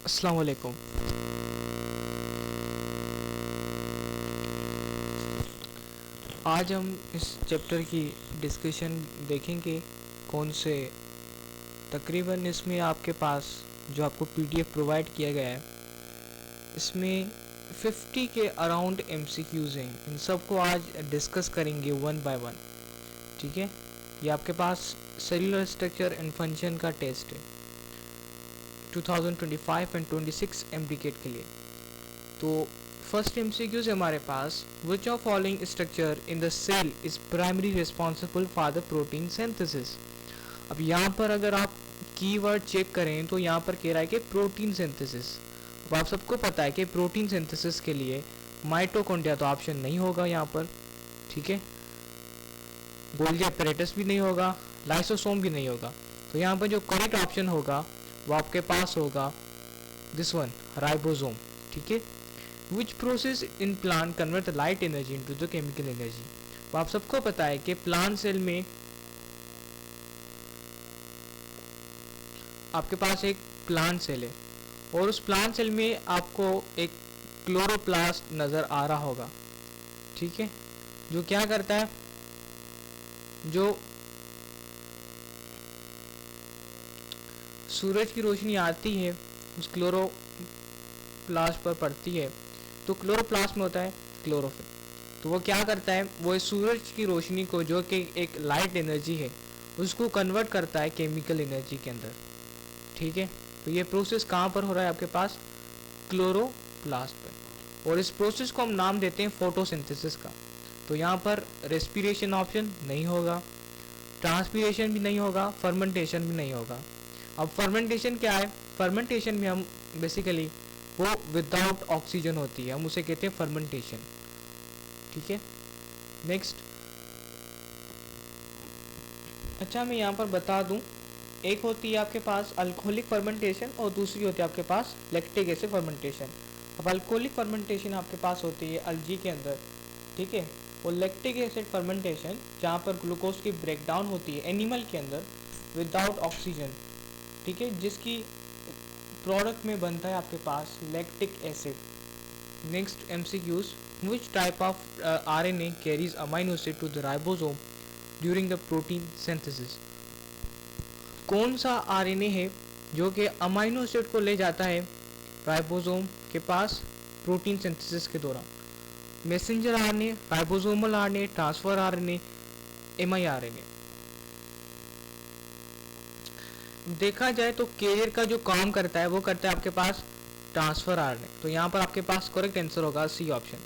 अस्सलाम वालेकुम। आज हम इस चैप्टर की डिस्कशन देखेंगे। कौन से तकरीबन इसमें आपके पास जो आपको पीडीएफ प्रोवाइड किया गया है, इसमें 50 के अराउंड एमसीक्यूज हैं। इन सब को आज डिस्कस करेंगे वन बाय वन। ठीक है, ये आपके पास सेलुलर स्ट्रक्चर एंड फंक्शन का टेस्ट है 2025 एंड 26 एमडीकेट के लिए। तो फर्स्ट एमसीक्यूज हमारे पास, which of following structure in the cell is primary responsible for the protein synthesis. अब यहाँ पर अगर आप कीवर्ड चेक करें तो यहाँ पर कह रहा है कि प्रोटीन सिंथेसिस। अब आप सबको पता है कि प्रोटीन सिंथेसिस के लिए माइटोकॉन्ड्रिया तो ऑप्शन नहीं होगा यहाँ पर। ठीक है, गोल्गी apparatus भी नहीं होगा, लाइसोसोम भी नहीं होगा। तो यहाँ पर जो करेक्ट ऑप्शन होगा वो आपके पास होगा दिस वन, राइबोसोम। ठीक है, which process in plant convert the light energy into the chemical energy. तो आप सबको पता है कि प्लांट सेल में आपके पास एक प्लांट सेल है और उस प्लांट सेल में आपको एक क्लोरोप्लास्ट नज़र आ रहा होगा। ठीक है, जो क्या करता है, जो सूरज की रोशनी आती है उस क्लोरोप्लास्ट पर पड़ती है, तो क्लोरोप्लास्ट में होता है क्लोरोफिल। तो वो क्या करता है, वो इस सूरज की रोशनी को, जो कि एक लाइट एनर्जी है, उसको कन्वर्ट करता है केमिकल एनर्जी के अंदर। ठीक है, तो ये प्रोसेस कहाँ पर हो रहा है, आपके पास क्लोरोप्लास्ट पर। और इस प्रोसेस को हम नाम देते हैं फोटोसिंथेसिस का। तो यहाँ पर रेस्पिरेशन ऑप्शन नहीं होगा, ट्रांसपीरेशन भी नहीं होगा, फर्मेंटेशन भी नहीं होगा। अब फर्मेंटेशन क्या है, फर्मेंटेशन में हम बेसिकली वो विदाउट ऑक्सीजन होती है, हम उसे कहते हैं फर्मेंटेशन। ठीक है, नेक्स्ट। अच्छा, मैं यहाँ पर बता दूँ, एक होती है आपके पास अल्कोहलिक फर्मेंटेशन और दूसरी होती है आपके पास लैक्टिक एसिड फर्मेंटेशन। अब अल्कोहलिक फर्मेंटेशन आपके पास होती है अल्गी के अंदर। ठीक है, और लैक्टिक एसिड फर्मेंटेशन जहाँ पर ग्लूकोज की ब्रेकडाउन होती है एनिमल के अंदर विदाउट ऑक्सीजन। ठीक है, जिसकी प्रोडक्ट में बनता है आपके पास lactic acid. Next MCQs, which type of RNA carries amino acid to the ribosome during the protein synthesis. कौन सा आरएनए है जो कि अमाइनो एसिड को ले जाता है राइबोसोम के पास प्रोटीन सिंथेसिस के दौरान। Messenger RNA, ribosomal RNA, transfer RNA, miRNA. देखा जाए तो कैरियर का जो काम करता है वो करता है आपके पास ट्रांसफर आरएनए। तो यहाँ पर आपके पास करेक्ट आंसर होगा C option.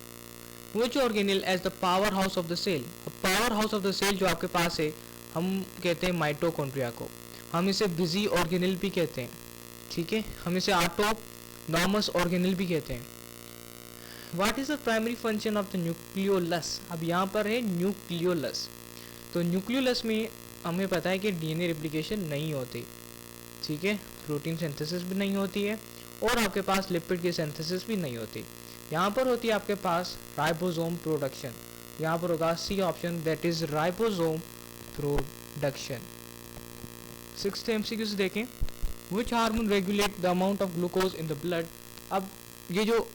Which organelle is the powerhouse of the cell. Powerhouse of the cell जो आपके पास है, हम कहते हैं माइटोकॉन्ड्रिया को। हम इसे बिजी ऑर्गेनेल भी कहते हैं। ठीक है, हम इसे ऑटोनॉमस ऑर्गेनेल भी कहते हैं। What is the primary function of the nucleolus. अब यहाँ पर है न्यूक्लियोलस। तो न्यूक्लियोलस में हमें पता है कि डीएनए रेप्लिकेशन नहीं होती। ठीक है, प्रोटीन सिंथेसिस भी नहीं होती है और आपके पास लिपिड की सिंथेसिस भी नहीं होती। यहाँ पर होती है आपके पास राइबोसोम प्रोडक्शन। यहाँ पर होगा C option, that is ribosome production. Sixth MCQ से देखें, which hormone regulate the amount of glucose in the blood. अब ये जो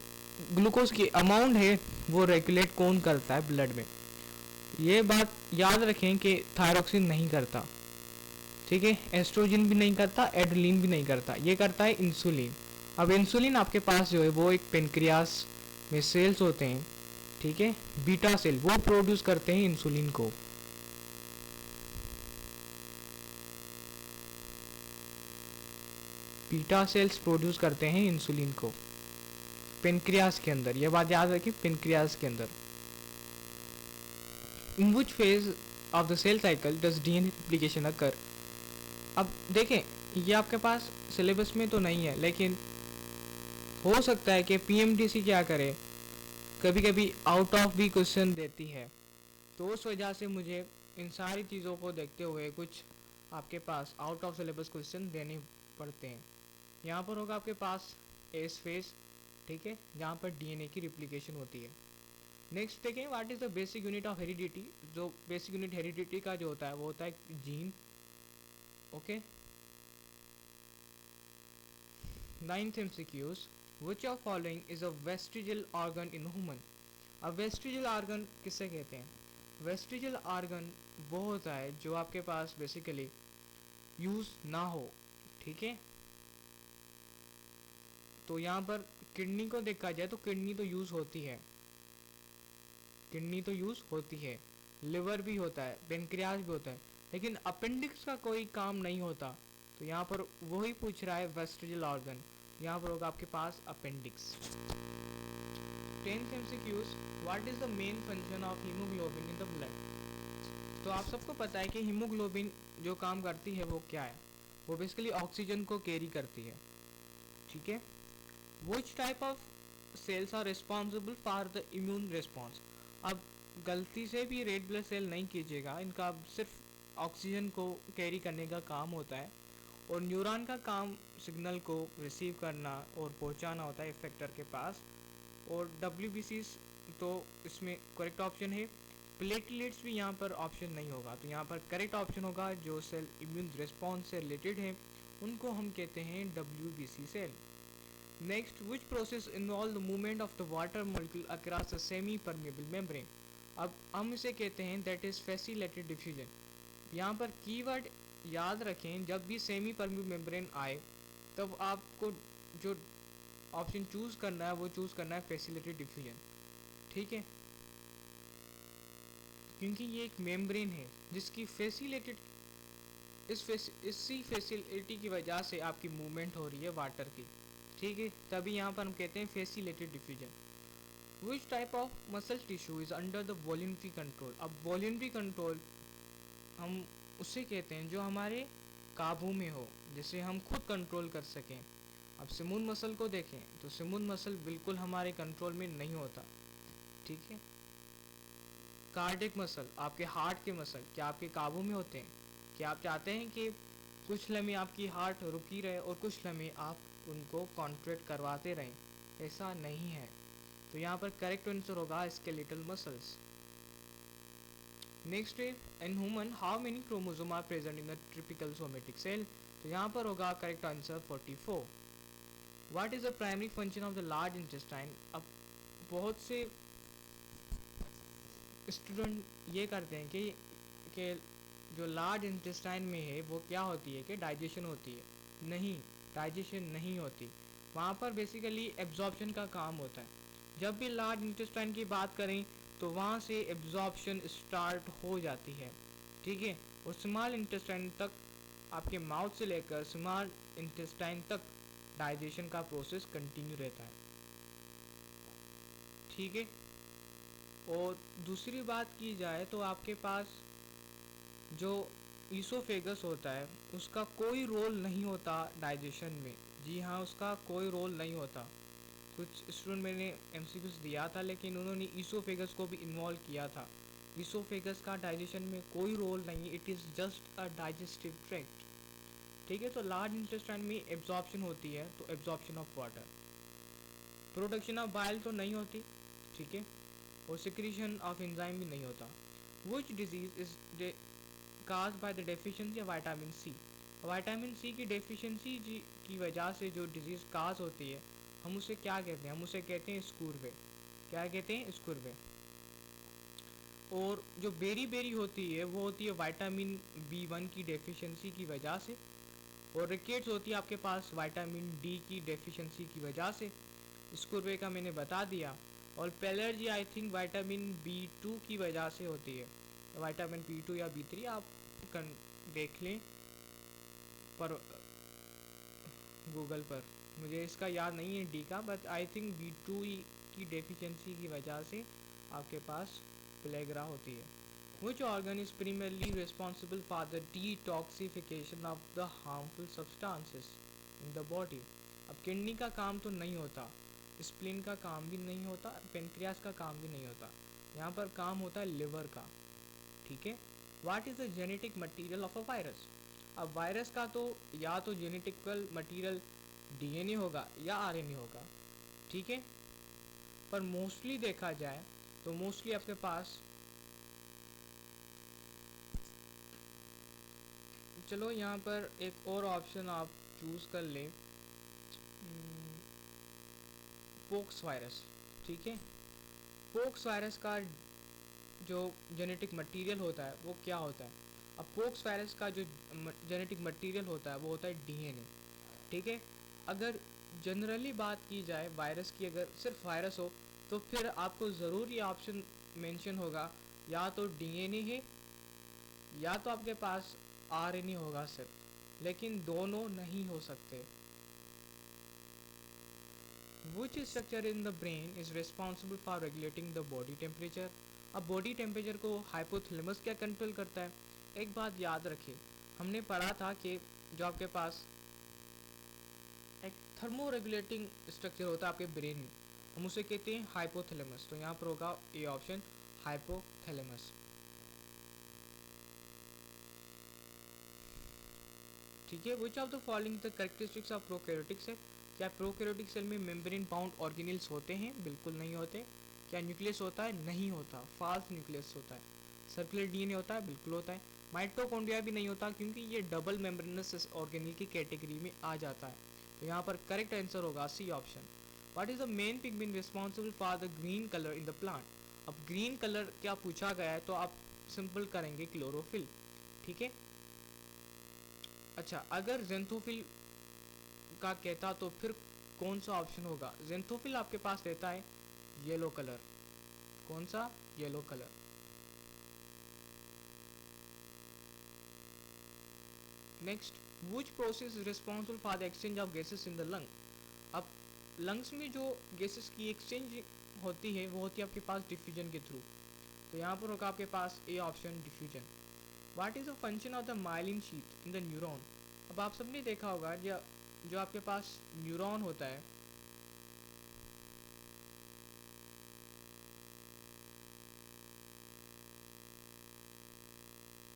ग्लूकोज की अमाउंट है वो रेगुलेट कौन करता है ब्लड में। ये बात याद रखें कि थायरोक्सिन नहीं करता। ठीक है, एस्ट्रोजन भी नहीं करता, एड्रेलिन भी नहीं करता, ये करता है इंसुलिन। अब इंसुलिन आपके पास जो है वो एक पेनक्रियास में सेल्स होते हैं। ठीक है, बीटा सेल वो प्रोड्यूस करते हैं इंसुलिन को। बीटा सेल्स प्रोड्यूस करते हैं इंसुलिन को पेनक्रियास के अंदर, ये बात याद रखिए, पेनक्रियास के अंदर। In which phase of the cell cycle does DNA replication occur. अब देखें, ये आपके पास सिलेबस में तो नहीं है, लेकिन हो सकता है कि पीएमडीसी क्या करे, कभी कभी आउट ऑफ भी क्वेश्चन देती है। तो उस वजह से मुझे इन सारी चीज़ों को देखते हुए कुछ आपके pass out of syllabus question देने पड़ते हैं। यहाँ पर होगा आपके पास एस फेज। ठीक है, जहाँ पर डीएनए की रिप्लिकेशन होती है। नेक्स्ट देखें, what is the basic unit of heredity. जो बेसिक यूनिट हेरिडिटी का जो होता है वो होता है gene. Okay, Ninth MCQs. Which of following is a vestigial organ in human? अब वेस्टिजियल ऑर्गन किसे कहते हैं? वेस्टिजियल ऑर्गन वो होता है जो आपके पास बेसिकली यूज़ ना हो, ठीक है। तो यहाँ पर किडनी को देखा जाए तो किडनी तो यूज़ होती है, किडनी तो यूज़ होती है, लिवर भी होता है, पेनक्रियाज भी होता है, लेकिन अपेंडिक्स का कोई काम नहीं होता। तो यहाँ पर वही पूछ रहा है वेस्टिजियल ऑर्गन, यहाँ पर होगा आपके पास appendix. 10th MCQs. What is the main function of hemoglobin in the blood? तो आप सबको पता है कि हीमोग्लोबिन जो काम करती है वो क्या है, वो बेसिकली ऑक्सीजन को कैरी करती है, ठीक है। Which type of cells are responsible for the immune response? अब गलती से भी रेड ब्लड सेल नहीं कीजिएगा, इनका सिर्फ ऑक्सीजन को कैरी करने का काम होता है और न्यूरॉन का काम सिग्नल को रिसीव करना और पहुंचाना होता है इफेक्टर के पास। और WBCs तो इसमें करेक्ट ऑप्शन है। प्लेटलेट्स भी यहाँ पर ऑप्शन नहीं होगा, तो यहाँ पर करेक्ट ऑप्शन होगा जो सेल इम्यून रिस्पॉन्स से रिलेटेड है उनको हम कहते हैं WBC cell. Next, which process involve the movement of the water molecule across the semi permeable membrane? अब हम इसे कहते हैं दैट इज फैसिलिटेटेड डिफ्यूजन। यहाँ पर कीवर्ड याद रखें, जब भी सेमी परमेबल मेम्ब्रेन आए तब आपको जो ऑप्शन चूज करना है वो चूज करना है फैसिलिटेटेड डिफ्यूजन, ठीक है, क्योंकि ये एक मेम्ब्रेन है जिसकी फैसिलिटेटेड इसी फैसिलिटी की वजह से आपकी मूवमेंट हो रही है वाटर की, ठीक है, तभी यहाँ पर हम कहते हैं facilitated diffusion. Which type of muscle tissue is under the voluntary control? अब वॉल्यूंटरी कंट्रोल हम उसे कहते हैं जो हमारे काबू में हो, जिसे हम खुद कंट्रोल कर सकें। अब स्मूथ मसल को देखें तो स्मूथ मसल बिल्कुल हमारे कंट्रोल में नहीं होता, ठीक है। कार्डियक मसल, आपके हार्ट के मसल क्या आपके काबू में होते हैं? क्या आप चाहते हैं कि कुछ लम्हे आपकी हार्ट रुकी रहे और कुछ लम्हे आप उनको कॉन्ट्रैक्ट करवाते रहें? ऐसा नहीं है। तो यहाँ पर करेक्ट आंसर होगा स्केलेटल मसल्स। नेक्स्ट है, in human how many chromosome are present in the typical somatic cell? तो यहाँ पर होगा correct answer 44। What is the primary function of the large intestine? अब बहुत से स्टूडेंट ये करते हैं कि जो लार्ज इंटेस्टाइन में है वो क्या होती है कि डाइजेशन होती है। नहीं, डाइजेशन नहीं होती, वहाँ पर बेसिकली एब्जॉर्प्शन का काम होता है। जब भी लार्ज इंटेस्टाइन की बात करें तो वहाँ से एब्जॉर्प्शन स्टार्ट हो जाती है, ठीक है, और स्मॉल इंटेस्टाइन तक, आपके माउथ से लेकर स्मॉल इंटेस्टाइन तक डाइजेशन का प्रोसेस कंटिन्यू रहता है, ठीक है। और दूसरी बात की जाए तो आपके पास जो ईसोफेगस होता है उसका कोई रोल नहीं होता डाइजेशन में। जी हाँ, उसका कोई रोल नहीं होता। कुछ स्टूडेंट मैंने एमसीक्यूज दिया था लेकिन उन्होंने ईसोफेगस को भी इन्वॉल्व किया था। ईसोफेगस का डाइजेशन में कोई रोल नहीं, it is just a digestive tract, ठीक है। तो लार्ज इंटेस्टाइन में एब्जॉर्प्शन होती है, तो absorption of water, production of bile तो नहीं होती, ठीक है, और सिक्रीशन ऑफ एंजाइम भी नहीं होता। Which disease is caused by the deficiency of vitamin C? Vitamin C की डेफिशिएंसी की वजह से जो डिजीज़ काज होती है हम उसे क्या कहते हैं? हम उसे कहते हैं स्कूरवे। क्या कहते हैं? स्कूरवे। और जो बेरी बेरी होती है वो होती है विटामिन B1 की डेफिशिएंसी की वजह से, और रिकेट्स होती है आपके पास विटामिन D की डेफिशिएंसी की वजह से। स्कूरवे का मैंने बता दिया। और पेलर्जी आई थिंक विटामिन B2 की वजह से होती है, विटामिन B2 या B3 आप देख लें पर गूगल पर, मुझे इसका याद नहीं है डी का, बट आई थिंक B2 की डेफिशिएंसी की वजह से आपके पास पेलेग्रा होती है। Which organ is primarily responsible for the detoxification of the harmful substances in the body? अब किडनी का काम तो नहीं होता, स्प्लीन का काम भी नहीं होता, पेनक्रियास का काम भी नहीं होता, यहाँ पर काम होता है लिवर का, ठीक है। What is the genetic material of a virus? अब वायरस का तो या तो जेनेटिकल मटेरियल DNA होगा या RNA होगा, ठीक है, पर मोस्टली देखा जाए तो मोस्टली आपके पास, चलो यहाँ पर एक और ऑप्शन आप चूज कर लें, पोक्स वायरस। ठीक है, पोक्स वायरस का जो जेनेटिक मटेरियल होता है वो क्या होता है? अब पोक्स वायरस का जो जेनेटिक मटेरियल होता है वो होता है डीएनए। ठीक है, अगर जनरली बात की जाए वायरस की, अगर सिर्फ वायरस हो तो फिर आपको ज़रूर ये ऑप्शन मेंशन होगा, या तो डीएनए है या तो आपके पास आरएनए होगा सिर्फ, लेकिन दोनों नहीं हो सकते। Which structure in the brain is responsible for regulating the body temperature? अब बॉडी टेम्परेचर को हाइपोथैलेमस क्या कंट्रोल करता है? एक बात याद रखिए, हमने पढ़ा था कि जो आपके पास एक थर्मो रेगुलेटिंग स्ट्रक्चर होता है आपके ब्रेन में, हम उसे कहते हैं हाइपोथैलेमस। तो यहाँ पर होगा ए ऑप्शन, हाइपोथैलेमस। ठीक है, which of the following the characteristics of prokaryotic cell? क्या प्रोकैरियोटिक सेल में मेम्ब्रेन बाउंड ऑर्गेनेल्स होते हैं? बिल्कुल नहीं होते। क्या न्यूक्लियस होता है? नहीं होता, फाल्स न्यूक्लियस होता है। सर्कुलर डीएनए होता है? बिल्कुल होता है। माइटोकॉन्ड्रिया भी नहीं होता, क्योंकि ये डबल मेम्ब्रेनस ऑर्गेनेल की कैटेगरी में आ जाता है। तो यहाँ पर करेक्ट आंसर होगा C option. What is the main pigment responsible for the green colour in the plant? अब ग्रीन कलर क्या पूछा गया है तो आप सिंपल करेंगे क्लोरोफिल। ठीक है, अच्छा, अगर जेंथोफिल का कहता तो फिर कौन सा ऑप्शन होगा? जेंथोफिल आपके पास रहता है येलो कलर। कौन सा? Yellow colour. Next, which process is responsible for the exchange of gases in the lung? अब लंग्स में जो गैसेस की एक्सचेंज होती है वो होती है आपके पास डिफ्यूजन के थ्रू। तो यहाँ पर होगा आपके पास A option, diffusion. What is the function of the myelin sheath in the neuron? अब आप सबने देखा होगा जो आपके पास न्यूरॉन होता है,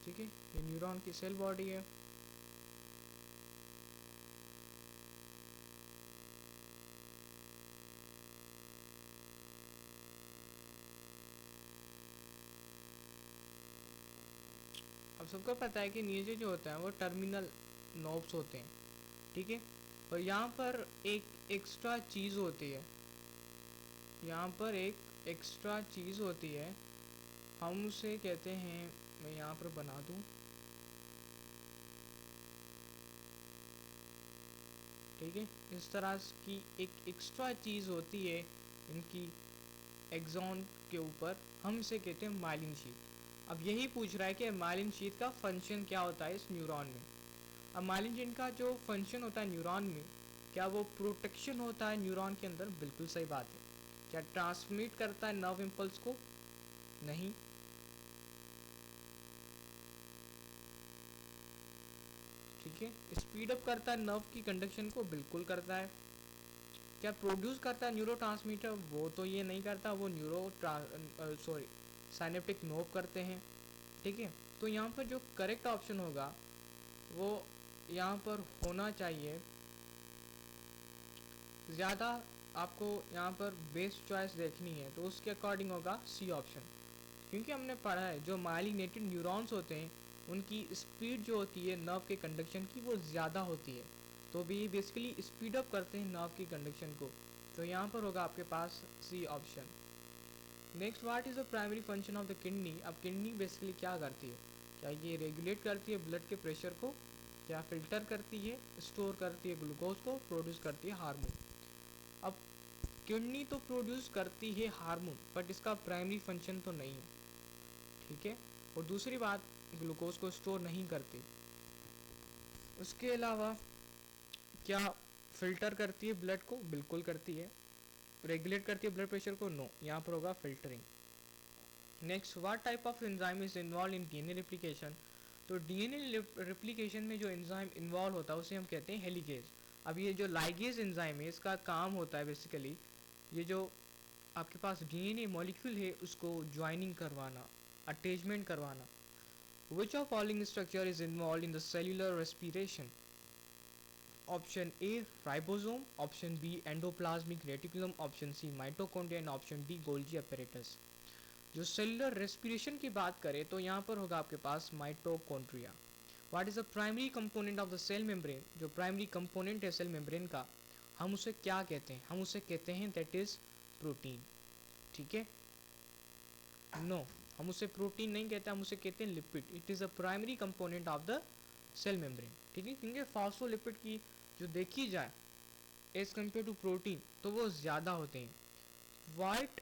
ठीक है, ये न्यूरॉन की सेल बॉडी है। अब सबको पता है कि नीचे जो होता है वो टर्मिनल नोब्स होते हैं। ठीक है, और यहाँ पर एक एक्स्ट्रा चीज़ होती है, यहाँ पर एक एक्स्ट्रा चीज़ होती है, हम उसे कहते हैं, मैं यहाँ पर बना दूँ, ठीक है, इस तरह की एक एक्स्ट्रा चीज़ होती है इनकी एक्सॉन के ऊपर, हम इसे कहते हैं माइलिन शीथ। अब यही पूछ रहा है कि माइलिन शीथ का फंक्शन क्या होता है इस न्यूरॉन में। अब माइलिन शीथ का जो फंक्शन होता है न्यूरॉन में, क्या वो प्रोटेक्शन होता है न्यूरॉन के अंदर? बिल्कुल सही बात है। क्या ट्रांसमिट करता है नर्व इम्पल्स को? नहीं। ठीक है, स्पीड अप करता है नर्व की कंडक्शन को? बिल्कुल करता है। क्या प्रोड्यूस करता है न्यूरोट्रांसमीटर? वो तो ये नहीं करता, वो साइनेप्टिक नोब करते हैं। ठीक है, तो यहाँ पर जो करेक्ट ऑप्शन होगा वो यहाँ पर होना चाहिए, ज़्यादा आपको यहाँ पर बेस्ट चॉइस देखनी है तो उसके अकॉर्डिंग होगा सी ऑप्शन, क्योंकि हमने पढ़ा है जो माइलिनेटेड न्यूरॉन्स होते हैं उनकी स्पीड जो होती है नर्व के कंडक्शन की वो ज़्यादा होती है, तो भी बेसिकली स्पीड अप करते हैं नर्व की कंडक्शन को। तो यहाँ पर होगा आपके पास C option. Next, what is the primary function of the kidney? अब किडनी बेसिकली क्या करती है? क्या ये रेगुलेट करती है ब्लड के प्रेशर को, क्या फिल्टर करती है, स्टोर करती है ग्लूकोज को, प्रोड्यूस करती है हार्मोन? अब किडनी तो प्रोड्यूस करती है हार्मोन, बट इसका प्राइमरी फंक्शन तो नहीं है। ठीक है, और दूसरी बात, ग्लूकोज को स्टोर नहीं करती। उसके अलावा क्या फिल्टर करती है ब्लड को? बिल्कुल करती है। रेगुलेट करती है ब्लड प्रेशर को? नो। यहाँ पर होगा filtering. Next, what type of enzyme is involve in DNA replication? तो डीएनए रेप्लिकेशन में जो एंजाइम इन्वॉल्व होता है उसे हम कहते हैं हेलिकेज। अब ये जो लाइगेज एंजाइम है इसका काम होता है बेसिकली ये जो आपके पास डीएनए मॉलिक्यूल है उसको ज्वाइनिंग करवाना, अटैचमेंट करवाना। Which of following structure is involve in the cellular respiration? Option A ribosome, option B endoplasmic reticulum, option C mitochondria and option D Golgi apparatus. जो सेल्युलर रेस्पिरेशन की बात करें तो यहाँ पर होगा आपके पास mitochondria. What is the primary component of the cell membrane? जो प्राइमरी कंपोनेंट है सेल मेम्ब्रेन का हम उसे क्या कहते हैं? हम उसे कहते हैं दैट इज प्रोटीन। ठीक है, नो, हम उसे प्रोटीन नहीं कहते, हम उसे कहते हैं lipid. It is a primary component of the cell membrane. ठीक है, क्योंकि फॉस्फोलिपिड की जो देखी जाए एज कम्पेयर टू प्रोटीन तो वो ज़्यादा होते हैं। White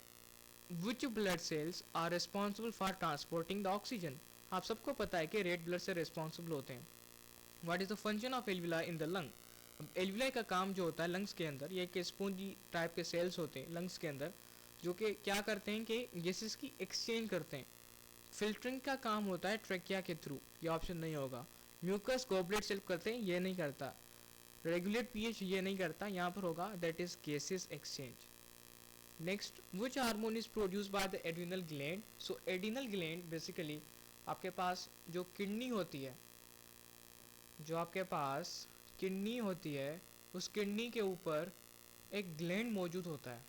which blood cells are responsible for transporting the oxygen. आप सबको पता है कि रेड ब्लड से रिस्पॉन्सिबल होते हैं। What is the function of alveoli in the lung. अब एल्विलाई का काम जो होता है लंग्स के अंदर, ये एक स्पॉन्जी टाइप के सेल्स होते हैं लंग्स के अंदर, जो कि क्या करते हैं कि गैसेस की एक्सचेंज करते हैं। फिल्टरिंग का काम होता है ट्रेकिया के थ्रू, ये ऑप्शन नहीं होगा। म्यूकस गॉबलेट सेल्फ करते हैं, ये नहीं करता। रेगुलेट पीएच, ये नहीं करता। यहाँ पर होगा that is gases exchange. Next, which hormone is produce by the adrenal gland. So adrenal gland basically आपके पास जो किडनी होती है, जो आपके पास किडनी होती है, उस किडनी के ऊपर एक ग्लैंड मौजूद होता है।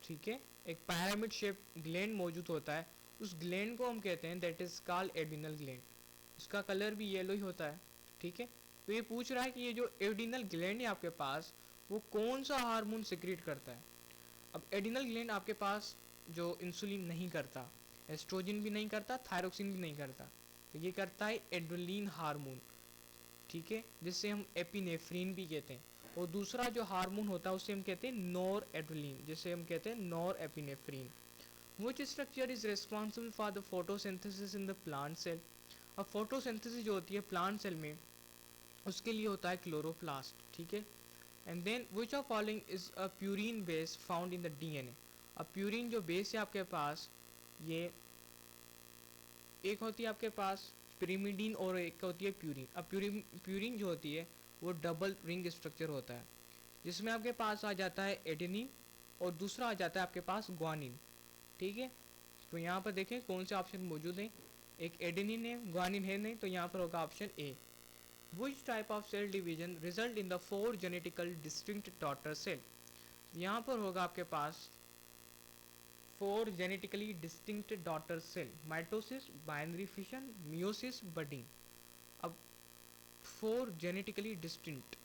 ठीक है, एक पिरामिड शेप ग्लैंड मौजूद होता है। उस ग्लैंड को हम कहते हैं that is called adrenal gland. उसका कलर भी येलो ही होता है। ठीक है, तो ये पूछ रहा है कि ये जो एड्रिनल ग्लैंड है आपके पास, वो कौन सा हार्मोन सिक्रीट करता है। अब एड्रिनल ग्लैंड आपके पास जो इंसुलिन नहीं करता, एस्ट्रोजन भी नहीं करता, थायरोक्सिन भी नहीं करता, तो ये करता है एड्रेनलिन हार्मोन। ठीक है, जिससे हम एपिनेफ्रीन भी कहते हैं। और दूसरा जो हार्मोन होता है उसे हम कहते हैं नॉर एड्रेनलिन, जिसे हम कहते हैं norepinephrine. Which structure is responsible for the photosynthesis in the plant cell. अब फोटोसिंथेसिस जो होती है प्लांट सेल में, उसके लिए होता है क्लोरोप्लास्ट। ठीक है, and then which of following is a purine base found in the DNA. अब प्यूरिन जो बेस है आपके पास, ये एक होती है आपके पास पिरिमिडीन और एक होती है प्यूरिन। अब प्यूरिन जो होती है वो डबल रिंग स्ट्रक्चर होता है, जिसमें आपके पास आ जाता है एडेनिन और दूसरा आ जाता है आपके पास ग्वानिन। ठीक है, तो यहाँ पर देखें कौन से ऑप्शन मौजूद हैं। एक एडेनिन है, ग्वानिन है नहीं, तो यहाँ पर होगा option A. Which type of cell division result in the 4 genetical distinct daughter cell. यहाँ पर होगा आपके पास 4 genetically distinct daughter cell, mitosis, binary fission, meiosis, budding. अब 4 genetically distinct,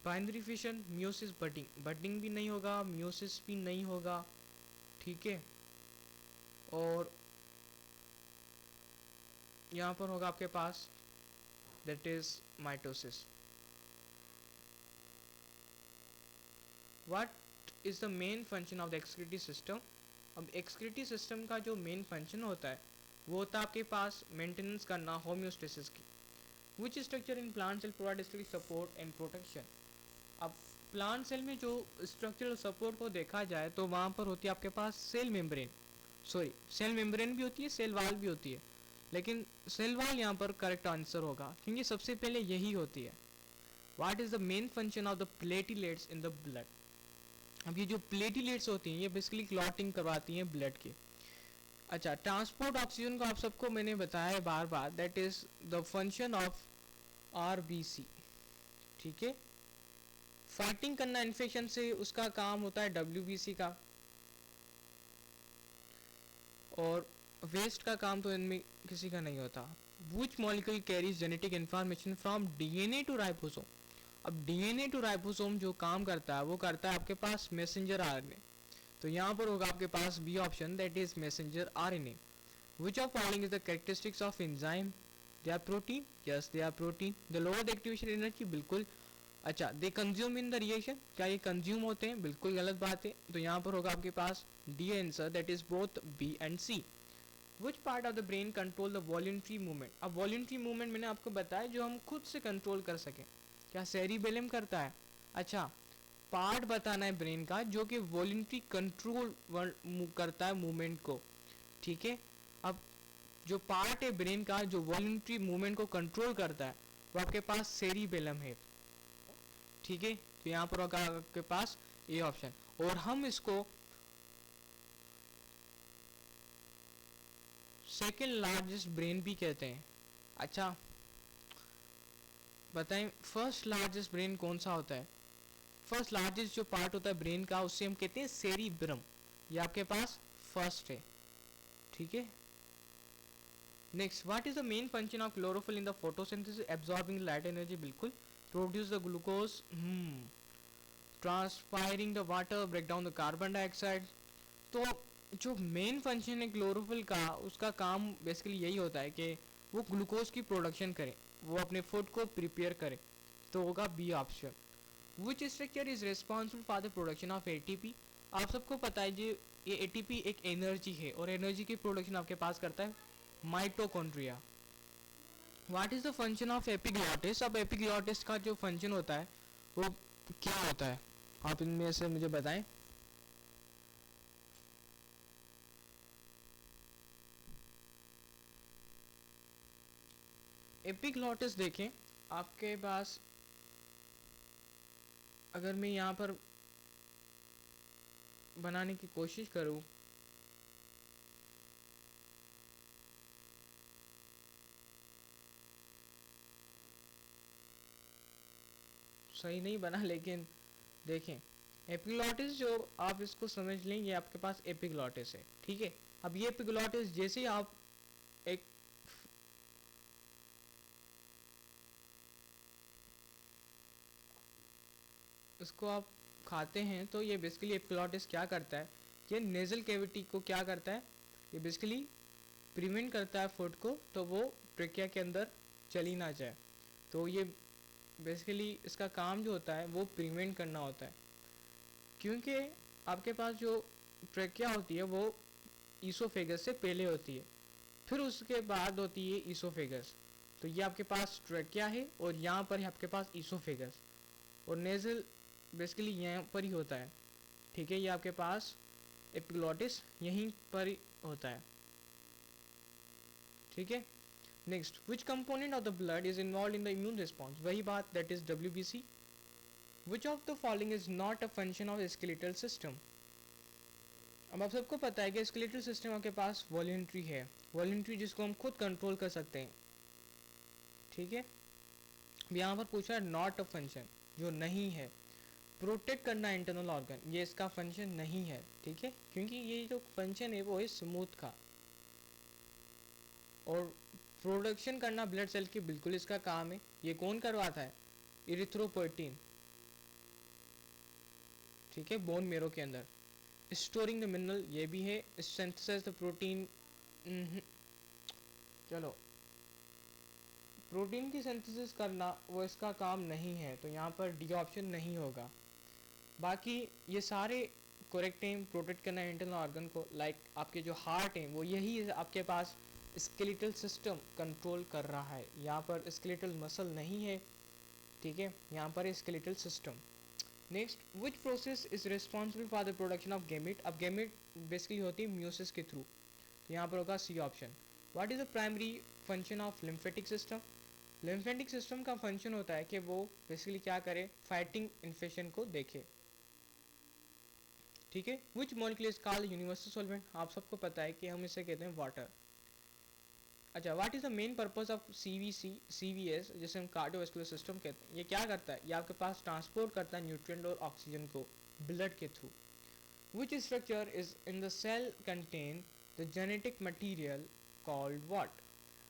binary fission, meiosis, budding. Budding भी नहीं होगा, मियोसिस भी नहीं होगा। ठीक है, और यहाँ पर होगा आपके पास that is mitosis. What is the main function of the excretory system. अब एक्सक्रीटरी सिस्टम का जो मेन फंक्शन होता है वो होता है आपके पास मेंटेनेंस करना होम्योस्टेसिस की। Which structure in plant cell provide support and protection. अब प्लांट सेल में जो स्ट्रक्चरल सपोर्ट को देखा जाए तो वहाँ पर होती है आपके पास cell membrane, sorry cell membrane भी होती है, सेल वाल भी होती है, लेकिन सेल वाल यहाँ पर करेक्ट आंसर होगा क्योंकि सबसे पहले यही होती है। What is the main function of the platelets in the blood. अब ये जो प्लेटिलेट्स होती हैं ये बेसिकली क्लॉटिंग करवाती हैं ब्लड की। अच्छा, ट्रांसपोर्ट ऑक्सीजन को आप सबको मैंने बताया है बार बार, that is the function of RBC. ठीक है, फाइटिंग करना इन्फेक्शन से, उसका काम होता है डब्ल्यूबीसी का, और वेस्ट का काम तो इनमें किसी का नहीं होता। Which molecule carries genetic information from DNA to ribosome. अब डीएनए टू राइबोसोम जो काम करता है वो करता है आपके पास मैसेंजर आरएनए, तो यहाँ पर होगा आपके पास B option that is messenger RNA. Which of following is the characteristics of enzyme. They are protein, yes they are protein. The lower the activation energy, बिल्कुल। अच्छा, they consume in the reaction, क्या ये consume होते हैं, बिल्कुल गलत बात है, तो यहाँ पर होगा आपके पास D answer that is both B and C. Which part of the brain control the voluntary movement. अब वॉल्यूंट्री मूवमेंट मैंने आपको बताया जो हम खुद से कंट्रोल कर सकें, क्या सेरिबेलम करता है। अच्छा, पार्ट बताना है ब्रेन का जो कि वॉल्यूंट्री कंट्रोल करता है मूवमेंट को। ठीक है, अब जो पार्ट है ब्रेन का जो वॉल्यूंट्री मूवमेंट को कंट्रोल करता है वो आपके पास सेरिबेलम है। ठीक है, तो यहाँ पर होगा आपके पास ये ऑप्शन, और हम इसको सेकेंड लार्जेस्ट ब्रेन भी कहते हैं। अच्छा बताएं, फर्स्ट लार्जेस्ट ब्रेन कौन सा होता है। फर्स्ट लार्जेस्ट जो पार्ट होता है ब्रेन का उससे हम कहते हैं सेरिब्रम, ये आपके पास फर्स्ट है। ठीक है, next, what is the main function of chlorophyll in the photosynthesis absorbing light energy. बिल्कुल, produce the glucose, transpiring the water, break down the carbon dioxide. तो जो मेन फंक्शन है क्लोरोफिल का, उसका काम बेसिकली यही होता है कि वो ग्लूकोज की प्रोडक्शन करे, वो अपने फूड को प्रिपेयर करे। तो होगा B option. Which structure is responsible for the production of ATP. आप सबको पता है जी, ये एटीपी एक एनर्जी है और एनर्जी की प्रोडक्शन आपके पास करता है mitochondria. What is the function of epiglottis. अब एपिग्लॉटिस का जो फंक्शन होता है वो क्या होता है, आप इनमें से मुझे बताएं। एपिग्लॉटिस देखें आपके पास, अगर मैं यहाँ पर बनाने की कोशिश करूँ, सही नहीं बना, लेकिन देखें एपिग्लॉटिस जो आप इसको समझ लें, ये आपके पास एपिग्लॉटिस है, ठीक है। अब ये एपिग्लॉटिस जैसे ही आप एक इसको आप खाते हैं तो ये बेसिकली एपिग्लॉटिस क्या करता है, ये नेजल कैविटी को क्या करता है, ये बेसिकली प्रिवेंट करता है फूड को, तो वो ट्रेकिया के अंदर चली ना जाए। तो ये बेसिकली इसका काम जो होता है वो प्रिवेंट करना होता है, क्योंकि आपके पास जो ट्रेकिया होती है वो ईसोफेगस से पहले होती है, फिर उसके बाद होती है ईसोफेगस। तो ये आपके पास ट्रेकिया है और यहाँ पर है आपके पास ईसोफेगस, और नेजल बेसिकली यहाँ पर ही होता है, ठीक है। ये आपके पास एपिग्लॉटिस यहीं पर ही होता है, ठीक है। Next, which component of the blood is involve in the immune response. वही बात, that is WBC। Which of the following is not a function of skeletal system. अब आप सबको पता है कि स्केलेटल सिस्टम आपके पास वॉलेंट्री है, वॉलेंट्री जिसको हम खुद कंट्रोल कर सकते हैं, ठीक है। यहाँ पर पूछा है नॉट अ फंक्शन, जो नहीं है। प्रोटेक्ट करना इंटरनल ऑर्गन, ये इसका फंक्शन नहीं है, ठीक है, क्योंकि ये जो फंक्शन है वो है स्मूथ का। और प्रोडक्शन करना ब्लड सेल की बिल्कुल इसका काम है। ये कौन करवाता है, इरिथ्रोपोइटिन, ठीक है, बोन मेरो के अंदर। स्टोरिंग द मिनरल, ये भी है। सिंथेसाइज द प्रोटीन, चलो प्रोटीन की सिंथेसिस करना वो इसका काम नहीं है, तो यहाँ पर डी ऑप्शन नहीं होगा। बाकी ये सारे करेक्ट हैं। प्रोटेक्ट करना इंटरनल ऑर्गन को, लाइक आपके जो हार्ट हैं वो यही आपके पास स्केलेटल सिस्टम कंट्रोल कर रहा है, यहाँ पर स्केलेटल मसल नहीं है, ठीक है, यहाँ पर skeletal system. Next, which process is responsible for the production of gamete. अब गैमेट बेसिकली होती है म्यूसिस के थ्रू, तो यहाँ पर होगा C option. What is the primary function of lymphatic system. Lymphatic system का फंक्शन होता है कि वो बेसिकली क्या करे, फाइटिंग इन्फेक्शन को देखे, ठीक है। Which molecule is called universal solvent. आप सबको पता है कि हम इसे कहते हैं वाटर। अच्छा, what is the main purpose of CVS, जिसे हम कार्डियोवैस्कुलर सिस्टम कहते हैं। ये क्या करता है, ये आपके पास ट्रांसपोर्ट करता है न्यूट्रिएंट और ऑक्सीजन को ब्लड के through. Which structure is in the cell contain the genetic material called what.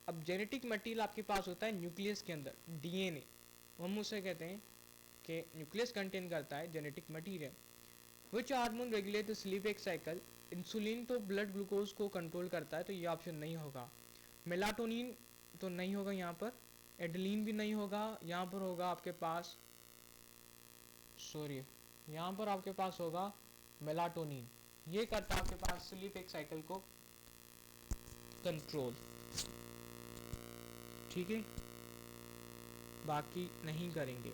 अब जेनेटिक मटीरियल आपके पास होता है न्यूक्लियस के अंदर, DNA, हम उसे कहते हैं कि न्यूक्लियस कंटेन करता है genetic material. Which hormone regulate the sleep wake cycle. Insulin तो ब्लड ग्लूकोज को कंट्रोल करता है, तो ये ऑप्शन नहीं होगा। मेलाटोनिन तो नहीं होगा यहाँ पर, एडेलिन भी नहीं होगा, यहाँ पर होगा आपके पास, सॉरी, यहाँ पर आपके पास होगा मेलाटोनिन। ये करता है आपके पास स्लीप वेक साइकिल को कंट्रोल, ठीक है, बाकी नहीं करेंगे।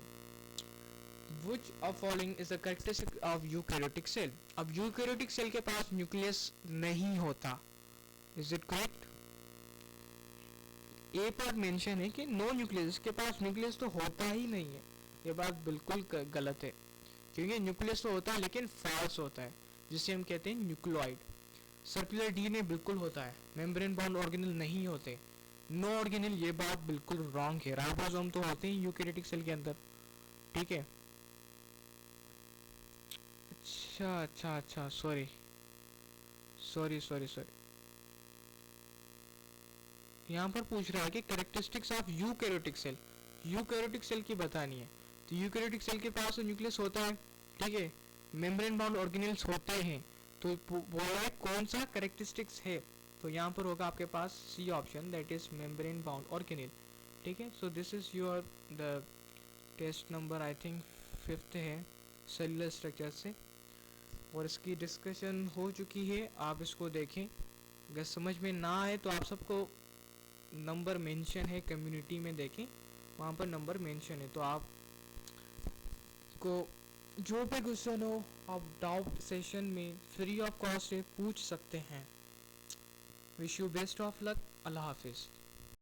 Which of following is the characteristic of eukaryotic cell। अब यूकैरियोटिक सेल के पास न्यूक्लियस नहीं होता, इज इट करेक्ट। ए पर मेंशन है कि नो न्यूक्लियस, के पास न्यूक्लियस तो होता ही नहीं है। ये बात बिल्कुल गलत है, क्योंकि न्यूक्लियस तो होता है लेकिन फॉल्स होता है, जिसे हम कहते हैं न्यूक्लियोइड। सर्कुलर DNA बिल्कुल होता है, मेम्ब्रेन बाउंड ऑर्गेनल नहीं होते, नो ऑर्गेनल, ये बात बिल्कुल रॉन्ग है। राइबोसोम तो होते हैं यूकैरियोटिक सेल के अंदर, ठीक है। अच्छा, सॉरी, यहाँ पर पूछ रहा है कि characteristics of eukaryotic cell. Eukaryotic cell की बतानी है। तो यूकैरियोटिक सेल के पास तो न्यूक्लियस होता है, ठीक है, मेम्ब्रेन बाउंड ऑर्गेनेल्स होते हैं। तो बोला है कौन सा कैरेक्टरिस्टिक्स है, तो यहाँ पर होगा आपके पास C option, that is membrane bound organelle, ठीक है। So this is your the test number I think 5th है सेलुलर स्ट्रक्चर से, और इसकी डिस्कशन हो चुकी है, आप इसको देखें। अगर समझ में ना आए तो आप सबको नंबर मेंशन है कम्युनिटी में, देखें वहाँ पर नंबर मेंशन है, तो आप को जो भी क्वेश्चन हो आप डाउट सेशन में फ्री ऑफ कॉस्ट से पूछ सकते हैं। Wish you best of luck. अल्लाह हाफिज़।